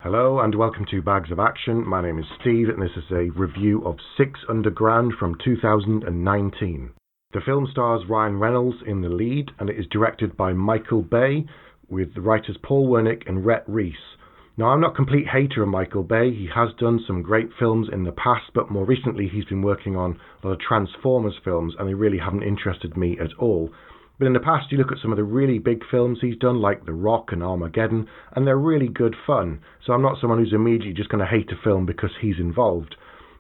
Hello and welcome to Bags of Action. My name is Steve and this is a review of Six Underground from 2019. The film stars Ryan Reynolds in the lead and it is directed by Michael Bay with the writers Paul Wernick and Rhett Reese. Now, I'm not a complete hater of Michael Bay. He has done some great films in the past, but more recently he's been working on a lot of Transformers films and they really haven't interested me at all. But in the past, you look at some of the really big films he's done, like The Rock and Armageddon, and they're really good fun. So I'm not someone who's immediately just going to hate a film because he's involved.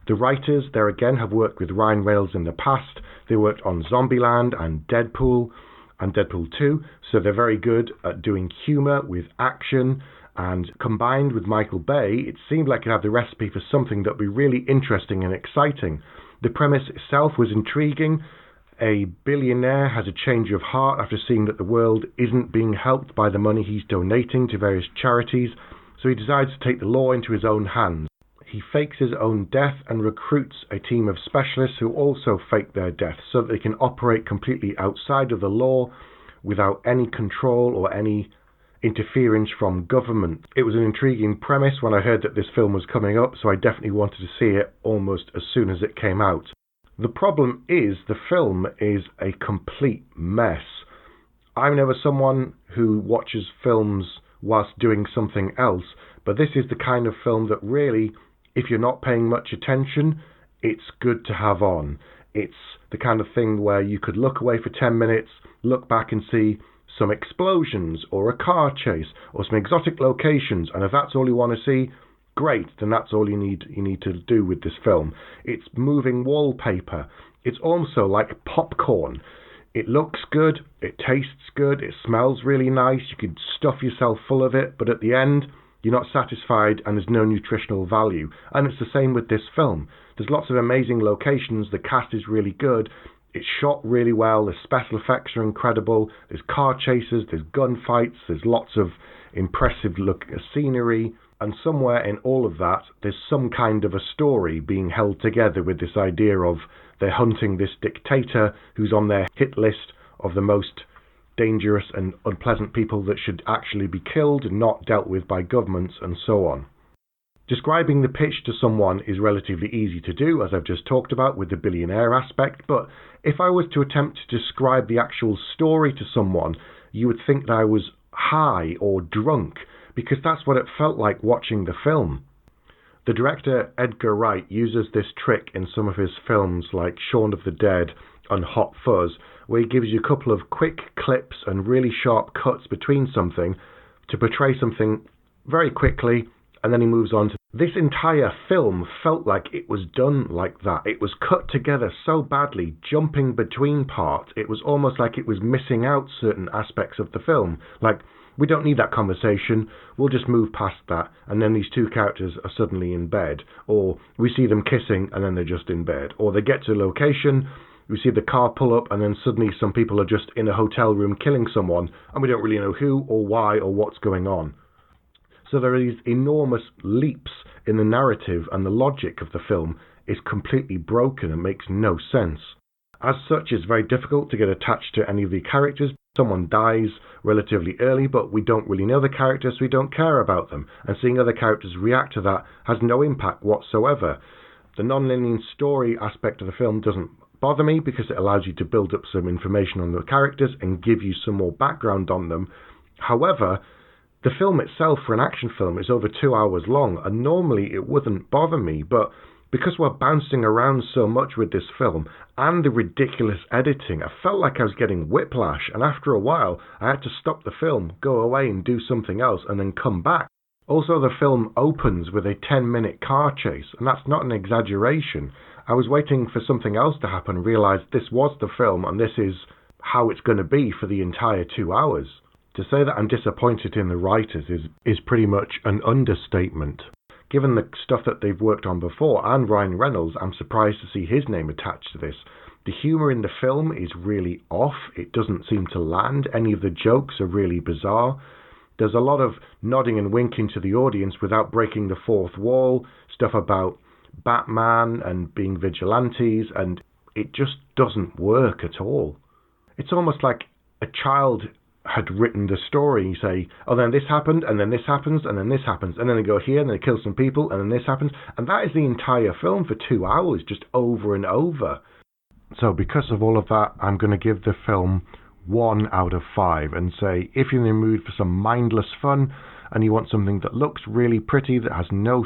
The writers, there again, have worked with Ryan Reynolds in the past. They worked on Zombieland and Deadpool 2, so they're very good at doing humour with action. And combined with Michael Bay, it seemed like it had the recipe for something that would be really interesting and exciting. The premise itself was intriguing. A billionaire has a change of heart after seeing that the world isn't being helped by the money he's donating to various charities, so he decides to take the law into his own hands. He fakes his own death and recruits a team of specialists who also fake their death so that they can operate completely outside of the law without any control or any interference from government. It was an intriguing premise when I heard that this film was coming up, so I definitely wanted to see it almost as soon as it came out. The problem is the film is a complete mess. I'm never someone who watches films whilst doing something else, but this is the kind of film that really, if you're not paying much attention, it's good to have on. It's the kind of thing where you could look away for 10 minutes, look back and see some explosions or a car chase or some exotic locations, and if that's all you want to see, great, then that's all you need to do with this film. It's moving wallpaper. It's also like popcorn. It looks good, it tastes good, it smells really nice, you could stuff yourself full of it, but at the end, you're not satisfied and there's no nutritional value. And it's the same with this film. There's lots of amazing locations, the cast is really good, it's shot really well, the special effects are incredible, there's car chases, there's gunfights, there's lots of impressive scenery, and somewhere in all of that, there's some kind of a story being held together with this idea of they're hunting this dictator who's on their hit list of the most dangerous and unpleasant people that should actually be killed and not dealt with by governments and so on. Describing the pitch to someone is relatively easy to do, as I've just talked about with the billionaire aspect, but if I was to attempt to describe the actual story to someone, you would think that I was high or drunk, because that's what it felt like watching the film. The director Edgar Wright uses this trick in some of his films like Shaun of the Dead and Hot Fuzz, where he gives you a couple of quick clips and really sharp cuts between something to portray something very quickly, and then he moves on to this entire film felt like it was done like that. It was cut together so badly, jumping between parts. It was almost like it was missing out certain aspects of the film. Like, we don't need that conversation, we'll just move past that, and then these two characters are suddenly in bed. Or we see them kissing and then they're just in bed. Or they get to a location, we see the car pull up and then suddenly some people are just in a hotel room killing someone and we don't really know who or why or what's going on. So there are these enormous leaps in the narrative, and the logic of the film is completely broken and makes no sense. As such, it's very difficult to get attached to any of the characters. Someone dies relatively early, but we don't really know the characters, so we don't care about them. And seeing other characters react to that has no impact whatsoever. The non-linear story aspect of the film doesn't bother me because it allows you to build up some information on the characters and give you some more background on them. However, the film itself, for an action film, is over 2 hours long, and normally it wouldn't bother me, but because we're bouncing around so much with this film and the ridiculous editing, I felt like I was getting whiplash, and after a while I had to stop the film, go away and do something else, and then come back. Also, the film opens with a 10-minute car chase, and that's not an exaggeration. I was waiting for something else to happen and realised this was the film and this is how it's going to be for the entire 2 hours. To say that I'm disappointed in the writers is pretty much an understatement. Given the stuff that they've worked on before, and Ryan Reynolds, I'm surprised to see his name attached to this. The humour in the film is really off. It doesn't seem to land. Any of the jokes are really bizarre. There's a lot of nodding and winking to the audience without breaking the fourth wall, stuff about Batman and being vigilantes, and it just doesn't work at all. It's almost like a child had written the story. You say, oh, then this happened, and then this happens, and then this happens, and then they go here, and they kill some people, and then this happens. And that is the entire film for 2 hours, just over and over. So because of all of that, I'm going to give the film 1 out of 5 and say, if you're in the mood for some mindless fun and you want something that looks really pretty, that has no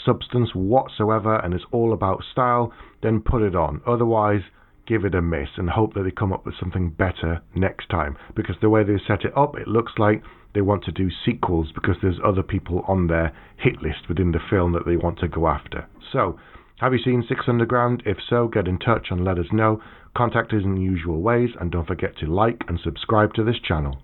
substance whatsoever and is all about style, then put it on. Otherwise, give it a miss and hope that they come up with something better next time, because the way they set it up, it looks like they want to do sequels because there's other people on their hit list within the film that they want to go after. So, have you seen Six Underground? If so, get in touch and let us know. Contact us in the usual ways, and don't forget to like and subscribe to this channel.